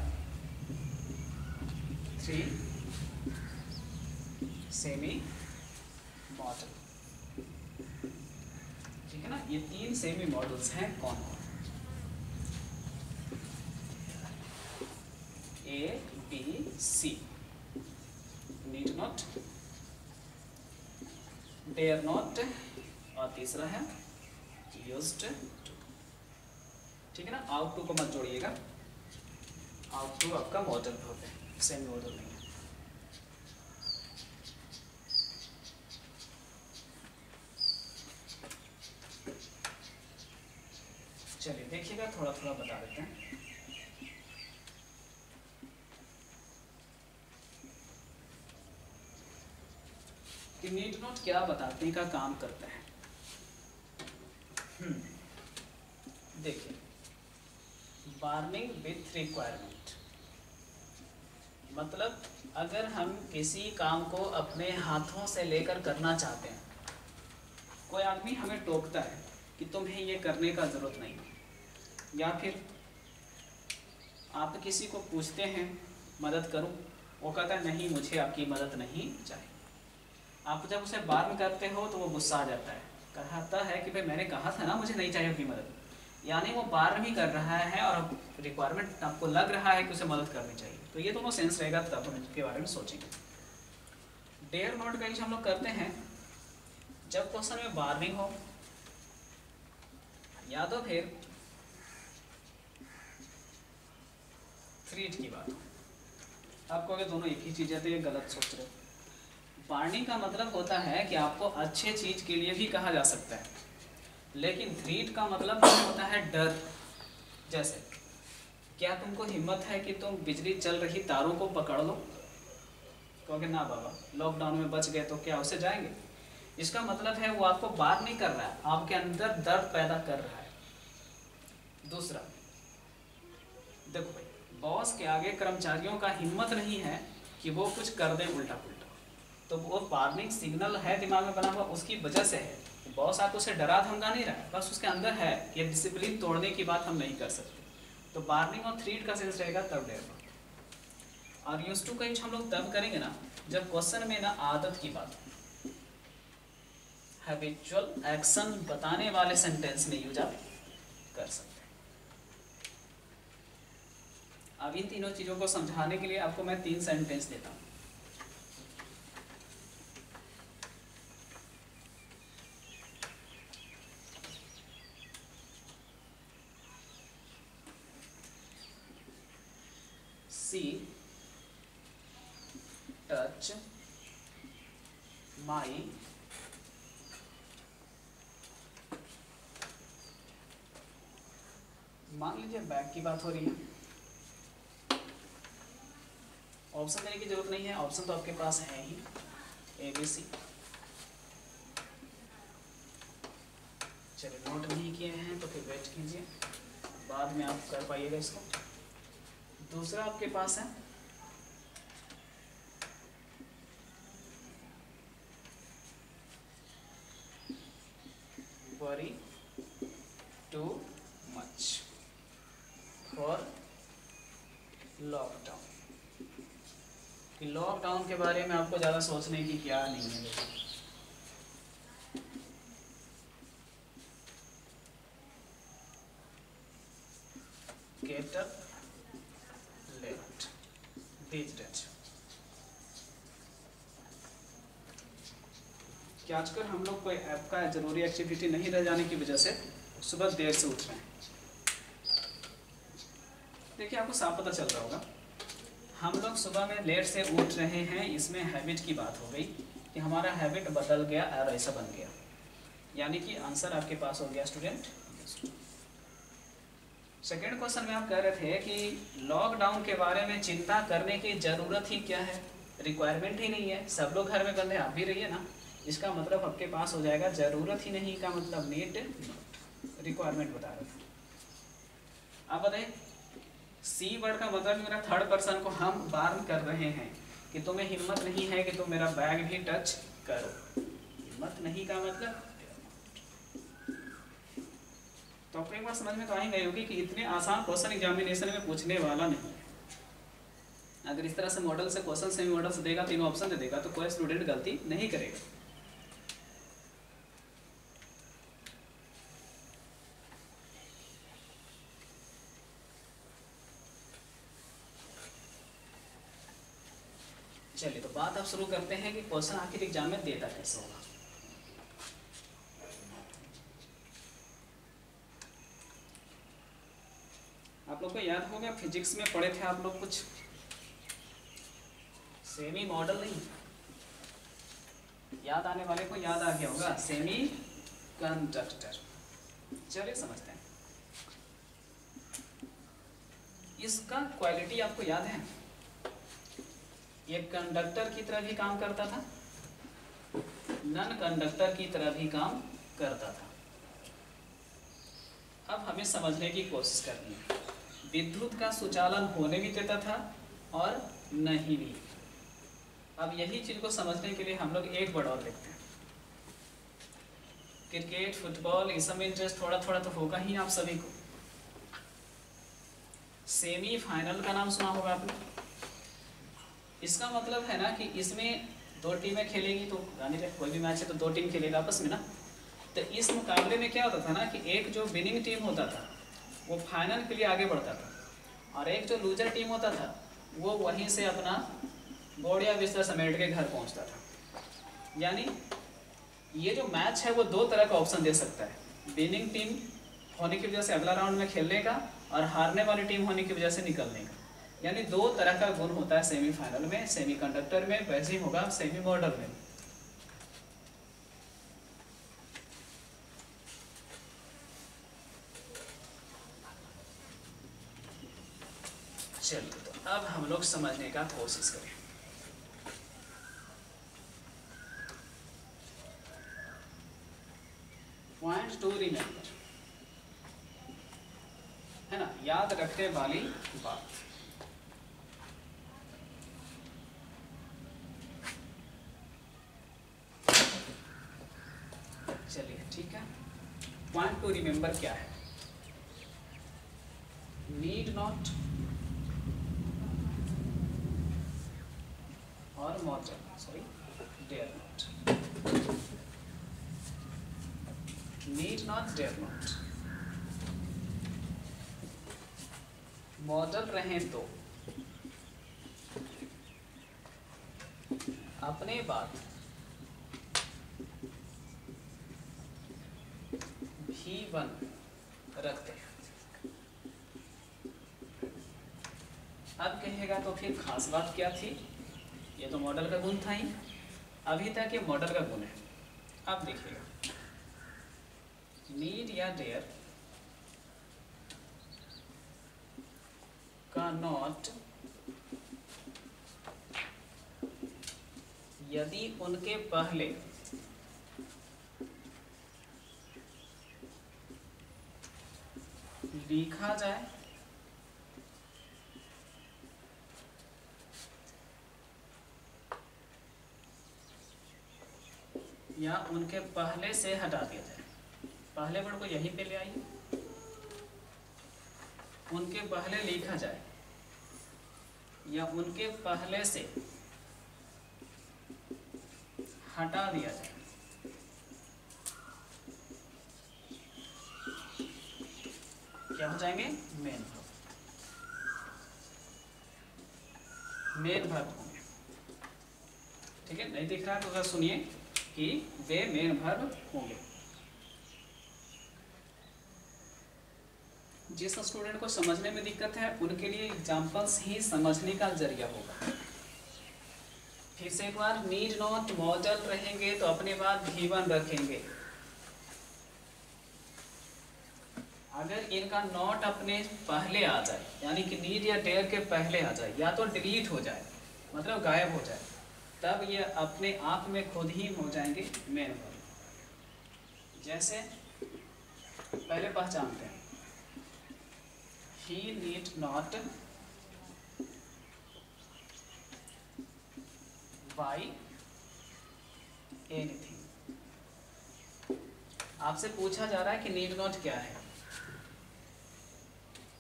3 सेमी मॉडल, ठीक है ना। ये 3 सेमी मॉडल्स हैं कौन कौन? A, B, C, need not, dare not, और तीसरा है used to, ठीक है ना। आउट टू को मत जोड़िएगा, आउट टू आपका मॉडल होते हैं, सेमी मॉडल नहीं है। चलिए देखिएगा, थोड़ा थोड़ा बता देते हैं। कि नीड नोट क्या बताने का काम करता है। देखिए, वार्निंग विथ रिक्वायरमेंट, मतलब अगर हम किसी काम को अपने हाथों से लेकर करना चाहते हैं, कोई आदमी हमें टोकता है कि तुम्हें ये करने का ज़रूरत नहीं, या फिर आप किसी को पूछते हैं मदद करूं, वो कहता है नहीं मुझे आपकी मदद नहीं चाहिए। आप जब उसे वार्न करते हो तो वो गुस्सा आ जाता है, कहता है कि भाई मैंने कहा था ना मुझे नहीं चाहिए आपकी मदद, यानी वो वार्न भी कर रहा है और रिक्वायरमेंट आपको लग रहा है कि उसे मदद करनी चाहिए। तो ये दोनों सेंस रहेगा, तब हम इसके बारे में सोचेंगे। डेयर नॉट का यूज हम लोग करते हैं जब क्वेश्चन में वार्निंग हो, या तो फिर थ्रेट की बात हो। आपको अगर दोनों एक ही चीज़ है तो ये गलत सोच रहे हो। वार्निंग का मतलब होता है कि आपको अच्छे चीज़ के लिए भी कहा जा सकता है, लेकिन थ्रेट का मतलब होता है डर। जैसे क्या तुमको हिम्मत है कि तुम बिजली चल रही तारों को पकड़ लो? कहोगे ना बाबा, लॉकडाउन में बच गए तो क्या उसे जाएंगे। इसका मतलब है वो आपको बात नहीं कर रहा है, आपके अंदर दर्द पैदा कर रहा है। दूसरा, देखो भाई, बॉस के आगे कर्मचारियों का हिम्मत नहीं है कि वो कुछ कर दें उल्टा पुल्टा, तो वो वार्निंग सिग्नल है दिमाग में बना हुआ, उसकी वजह से है। बॉस आपको उसे डरा धमका नहीं रहा है, बस उसके अंदर है कि डिसिप्लिन तोड़ने की बात हम नहीं कर सकते। तो वार्निंग और थ्रेट का सेंस रहेगा तब डेयर नॉट। और यूज टू का यूज हम लोग तब करेंगे ना जब क्वेश्चन में ना आदत की बात, हैबिचुअल एक्शन बताने वाले सेंटेंस में यूज आप कर सकते हैं। अब इन तीनों चीजों को समझाने के लिए आपको मैं 3 सेंटेंस देता हूं। See, touch my मान लीजिए बैग की बात हो रही है, ऑप्शन देने की जरूरत नहीं है, ऑप्शन तो आपके पास है ही, ABC। चलिए नोट नहीं किए हैं तो फिर वेट कीजिए, बाद में आप कर पाइएगा इसको। दूसरा आपके पास है worry too much for lockdown, कि लॉकडाउन के बारे में आपको ज़्यादा सोचने की क्या नहीं है। Get up late these days, कि आजकल हम लोग कोई ऐप का जरूरी एक्टिविटी नहीं रह जाने की वजह से सुबह देर से उठ रहे हैं। देखिए आपको साफ पता चल रहा होगा, हम लोग सुबह में लेट से उठ रहे हैं, इसमें हैबिट की बात हो गई कि हमारा हैबिट बदल गया और ऐसा बन गया, यानी कि आंसर आपके पास हो गया स्टूडेंट। सेकेंड क्वेश्चन में आप कह रहे थे कि लॉकडाउन के बारे में चिंता करने की जरूरत ही क्या है, रिक्वायरमेंट ही नहीं है, सब लोग घर में बंद हैं, आप भी रहिए ना। इसका मतलब आपके पास हो जाएगा जरूरत ही नहीं का मतलब नीड नॉट, रिक्वायरमेंट बता रहे थे। अब बताइए, सी वर्ड का मतलब मेरा थर्ड पर्सन को हम वार्न कर रहे हैं कि तुम्हें हिम्मत नहीं है कि तुम मेरा बैग भी टच करो। हिम्मत नहीं का मतलब, तो आपको एक बार समझ में तो आ ही गई होगी कि इतने आसान क्वेश्चन एग्जामिनेशन में पूछने वाला नहीं। अगर इस तरह से मॉडल से क्वेश्चन सेमी मॉडल से देगा, तीनों ऑप्शन दे देगा, तो कोई स्टूडेंट गलती नहीं करेगा। चलिए तो बात आप शुरू करते हैं कि क्वेश्चन आखिर एग्जाम में देता कैसे होगा। आप लोग को याद हो गया, फिजिक्स में पढ़े थे आप लोग कुछ सेमी मॉडल, नहीं याद आने वाले को याद आ गया होगा, सेमी कंडक्टर। चलिए समझते हैं। इसका क्वालिटी आपको याद है, ये कंडक्टर की तरह भी काम करता था, नॉन कंडक्टर की तरह भी काम करता था। अब हमें समझने की कोशिश करनी है। विद्युत का सुचालन होने भी देता था और नहीं भी। अब यही चीज को समझने के लिए हम लोग एक वर्ड और देखते हैं। क्रिकेट, फुटबॉल, इस सब में इंटरेस्ट थोड़ा थोड़ा तो होगा ही आप सभी को। सेमीफाइनल का नाम सुना होगा आपने। इसका मतलब है ना कि इसमें दो टीमें खेलेगी, तो यानी कोई भी मैच है तो दो टीम खेलेगा आपस में ना। तो इस मुकाबले में क्या होता था ना कि एक जो विनिंग टीम होता था वो फाइनल के लिए आगे बढ़ता था, और एक जो लूजर टीम होता था वो वहीं से अपना बोड़िया बिस्तर समेट के घर पहुंचता था। यानी ये जो मैच है वो दो तरह का ऑप्शन दे सकता है, विनिंग टीम होने की वजह से अगला राउंड में खेलने का और हारने वाली टीम होने की वजह से निकलने का। यानी दो तरह का गुण होता है सेमीफाइनल में, सेमीकंडक्टर में, वैसे ही होगा सेमी मॉडल में। चलिए तो अब हम लोग समझने का कोशिश करें। पॉइंट टू रिमेंबर, है ना, याद रखने वाली बात। चलिए ठीक है, पॉइंट टू रिमेंबर क्या है? नीड नॉट और modal, sorry dare not, need not, dare not. Modal रहें तो अपने बाद V1 रखते हैं। अब कहेगा तो फिर खास बात क्या थी? ये तो मॉडल का गुण था ही, अभी तक ये मॉडल का गुण है। अब देखिएगा, नीड या डेयर का नॉट यदि उनके पहले लिखा जाए या उनके पहले से हटा दिया जाए, पहले वर्ड को यहीं पे ले आइए, उनके पहले लिखा जाए या उनके पहले से हटा दिया जाए, क्या हो जाएंगे? मेन वर्ब, मेन वर्ब होंगे। ठीक है, नहीं दिख रहा है तो जरा सुनिए कि वे मेन वर्ब होंगे। जिस स्टूडेंट को समझने में दिक्कत है उनके लिए एग्जाम्पल्स ही समझने का जरिया होगा। फिर से एक बार, नीड नॉट मॉडल रहेंगे तो अपने बाद V1 रखेंगे। अगर इनका नॉट अपने पहले आ जाए, यानी कि नीड या डेयर के पहले आ जाए, या तो डिलीट हो जाए मतलब गायब हो जाए, तब ये अपने आप में खुद ही हो जाएंगे मेन वर्ब। जैसे पहले पहचानते हैं, he need not buy anything। आपसे पूछा जा रहा है कि नीड नॉट क्या है।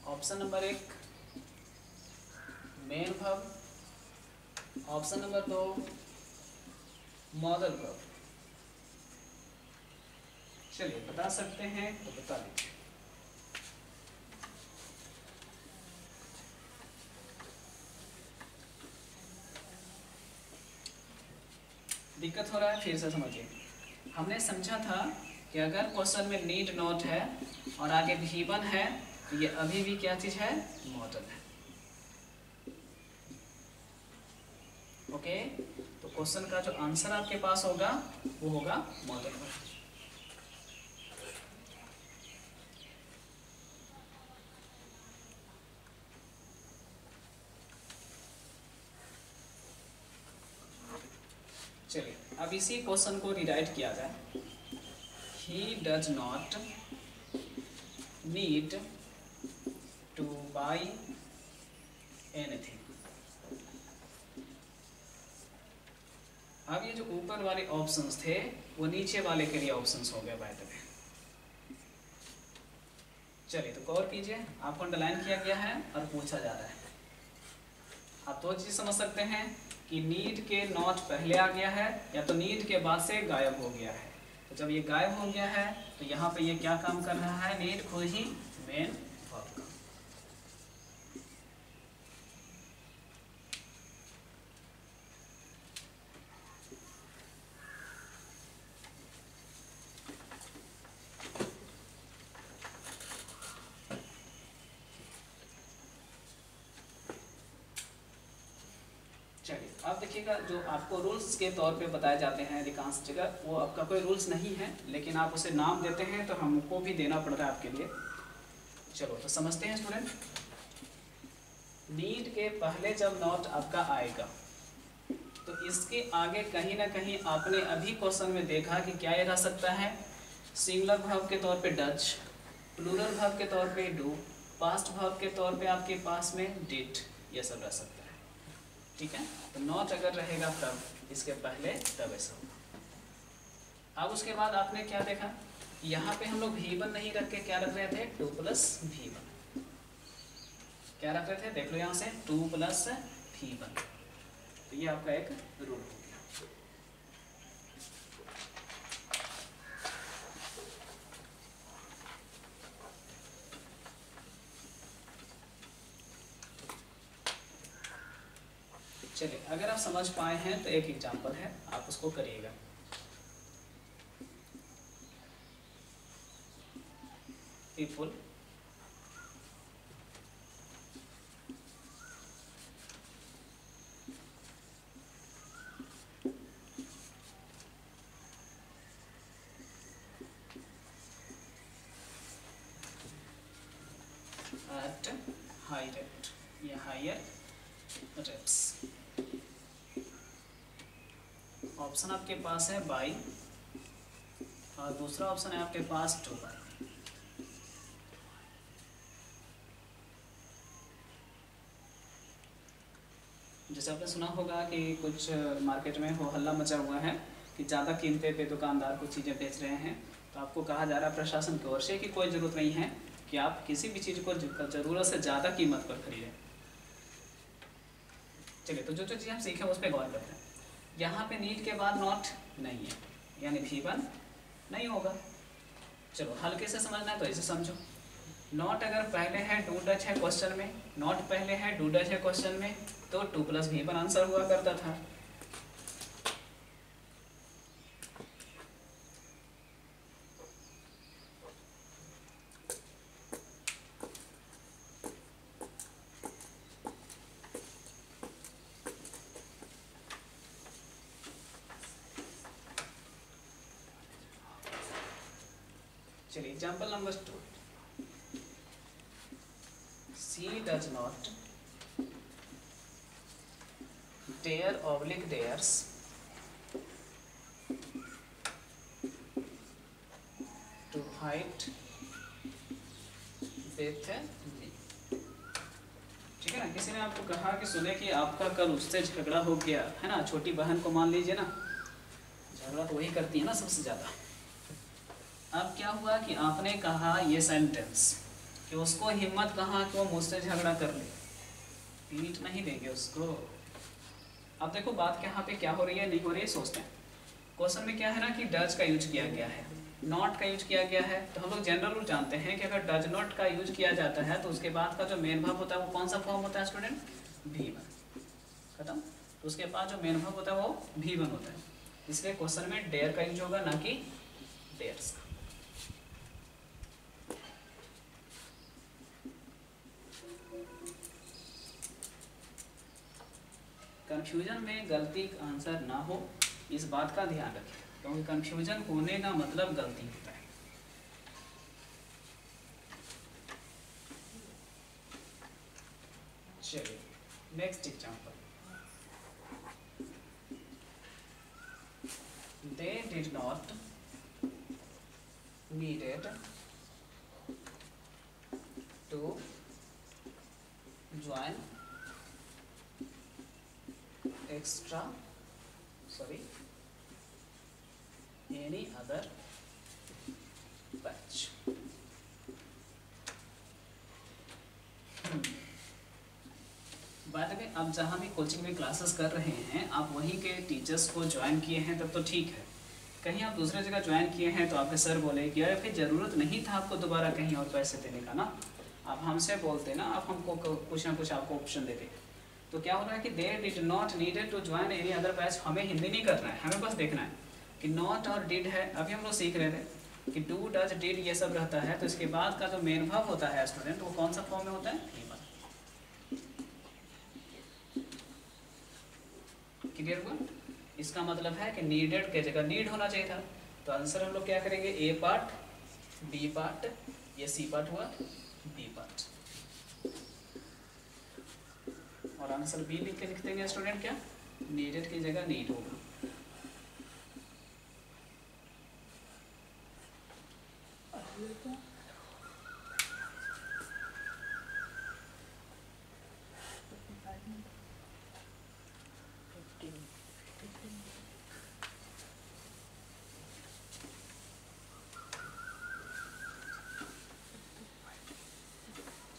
Option number 1 main verb, option number 2 modal verb. चलिए बता सकते हैं तो बता दीजिए। दिक्कत हो रहा है? फिर से समझिए। हमने समझा था कि अगर क्वेश्चन में नीड नॉट है और आगे V1 है तो ये अभी भी क्या चीज है, मॉडल है। ओके, तो क्वेश्चन का जो आंसर आपके पास होगा वो होगा मॉडल वर्ब। चलिए अब इसी क्वेश्चन को रिराइट किया जाए। He does not need two by anything. अब ये जो ऊपर वाले ऑप्शंस थे वो नीचे वाले के लिए ऑप्शंस हो गए बाय द वे। चलिए तो गौर कीजिए, आपको अंडरलाइन किया गया है और पूछा जा रहा है। आप दो चीज समझ सकते हैं कि नीड के नॉट पहले आ गया है या तो नीड के बाद से गायब हो गया है। तो जब ये गायब हो गया है तो यहाँ पे ये क्या काम कर रहा है, नीड खुद ही मेन वर्ब का। चलिए अब देखिएगा, जो आपको रूल्स के तौर पे बताए जाते हैं अधिकांश जगह, वो आपका कोई रूल्स नहीं है, लेकिन आप उसे नाम देते हैं तो हमको भी देना पड़ता है आपके लिए। चलो तो समझते हैं स्टूडेंट। नीड के पहले जब नॉट आपका आएगा तो इसके आगे कहीं ना कहीं आपने अभी क्वेश्चन में देखा कि क्या ये रह सकता है, सिंगुलर वर्ब के तौर पे डज, प्लूरल वर्ब के तौर पे डू, पास्ट वर्ब के तौर पे आपके पास में डिड, ये सब रह सकता है। ठीक है, तो नॉट अगर रहेगा तब, इसके पहले तब ऐसा होगा। अब उसके बाद आपने क्या देखा, यहाँ पे हम लोग V1 नहीं रख के क्या रख रहे थे, 2 + V1। क्या रख रहे थे, देख लो यहाँ से 2 + V1। तो ये आपका एक रूल हो गया। चलिए अगर आप समझ पाए हैं तो एक एग्जांपल है, आप उसको करिएगा। पीपल at high rate या higher rates। ऑप्शन आपके पास है बाई और दूसरा ऑप्शन है आपके पास टू बाई। जैसे आपने सुना होगा कि कुछ मार्केट में हो हल्ला मचा हुआ है कि ज़्यादा कीमते पे दुकानदार कुछ चीज़ें बेच रहे हैं, तो आपको कहा जा रहा है प्रशासन की ओर से कि कोई ज़रूरत नहीं है कि आप किसी भी चीज़ को ज़रूरत से ज़्यादा कीमत पर खरीदें। चलिए तो जो जो चीज़ हम सीखे उस पर गौर करते हैं। यहाँ पे नीड के बाद नॉट नहीं है, यानी V1 नहीं होगा। चलो हल्के से समझना है तो इसे समझो। नॉट अगर पहले है डू डच है क्वेश्चन में, नॉट पहले है डू डच है क्वेश्चन में, तो 2 + V1 आंसर हुआ करता था। चलिए example number 2, she does not dare oblique dares to fight with me. ठीक है ना, किसी ने आपको कहा कि सुने कि आपका कल उससे झगड़ा हो गया है ना, छोटी बहन को मान लीजिए ना, झगड़ा तो वही करती है ना सबसे ज़्यादा। अब क्या हुआ कि आपने कहा ये सेंटेंस कि उसको हिम्मत कहाँ कि वो मुझसे झगड़ा कर ले, पीट नहीं देंगे उसको। अब देखो बात यहाँ पे क्या हो रही है नहीं हो रही है सोचते हैं। क्वेश्चन में क्या है ना कि डज का यूज किया गया है, नॉट का यूज किया गया है, तो हम लोग जनरल रूल जानते हैं कि अगर डज नॉट का यूज किया जाता है तो उसके बाद का जो मेन वर्ब होता है वो कौन सा फॉर्म होता है स्टूडेंट, V1। खत्म। तो उसके बाद जो मेन वर्ब होता है वो V1 होता है, इसलिए क्वेश्चन में डेयर का यूज होगा ना कि डेयर्स का। कन्फ्यूजन में गलती का आंसर ना हो, इस बात का ध्यान रखें, क्योंकि कन्फ्यूजन होने का मतलब गलती होता है। चलिए next example, they did not needed to join any other batch। बाद में अब जहाँ भी कोचिंग में क्लासेस कर रहे हैं, आप वहीं के टीचर्स को ज्वाइन किए हैं तब तो ठीक है। कहीं आप दूसरे जगह ज्वाइन किए हैं तो आपके सर बोले कि यार फिर ज़रूरत नहीं था आपको दोबारा कहीं और पैसे देने का ना, आप हमसे बोलते ना, आप हमको कुछ ना कुछ आपको ऑप्शन देते। तो क्या हो रहा है कि they did not needed to join any other batch. हमें हिंदी नहीं करना है, हमें बस देखना है कि नॉट और डिड है। अभी हम लोग सीख रहे थे कि डू डज डिड ये सब रहता है, तो इसके बाद का जो मेन वर्ब होता है स्टूडेंट, वो कौन सा फॉर्म में होता है? क्लियर हुआ? इसका मतलब है कि नीडेड के जगह नीड होना चाहिए था। तो आंसर हम लोग क्या करेंगे? ए पार्ट, बी पार्ट, ये सी पार्ट हुआ, बी पार्ट, और आंसर बी लिख के लिख देंगे स्टूडेंट। क्या नीडेड की जगह नीड होगा।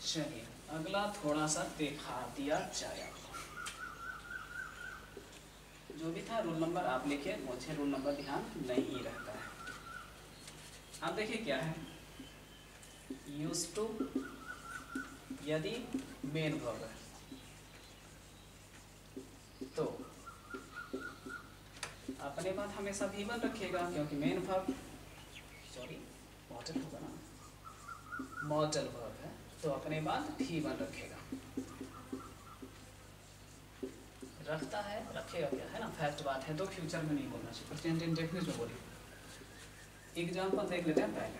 चलिए अगला थोड़ा सा दिखा दिया जाए। जो भी था रोल नंबर आप लिखिए, मुझे रोल नंबर ध्यान नहीं रहता है। अब देखिए क्या है, यूज्ड टू यदि मेन वर्ब है तो अपने बात हमेशा भी वन रखिएगा, क्योंकि मेन वर्ब मॉडल होगा ना, मॉडल वर्ब है तो अपने बाद भी वन रखेगा। रखता है, रखेगा क्या है ना, फैक्ट बात है, तो फ्यूचर में नहीं बोलना चाहिए, प्रेजेंट इंडेफिनिट में बोलिए। एग्जाम्पल देख लेते हैं पहले।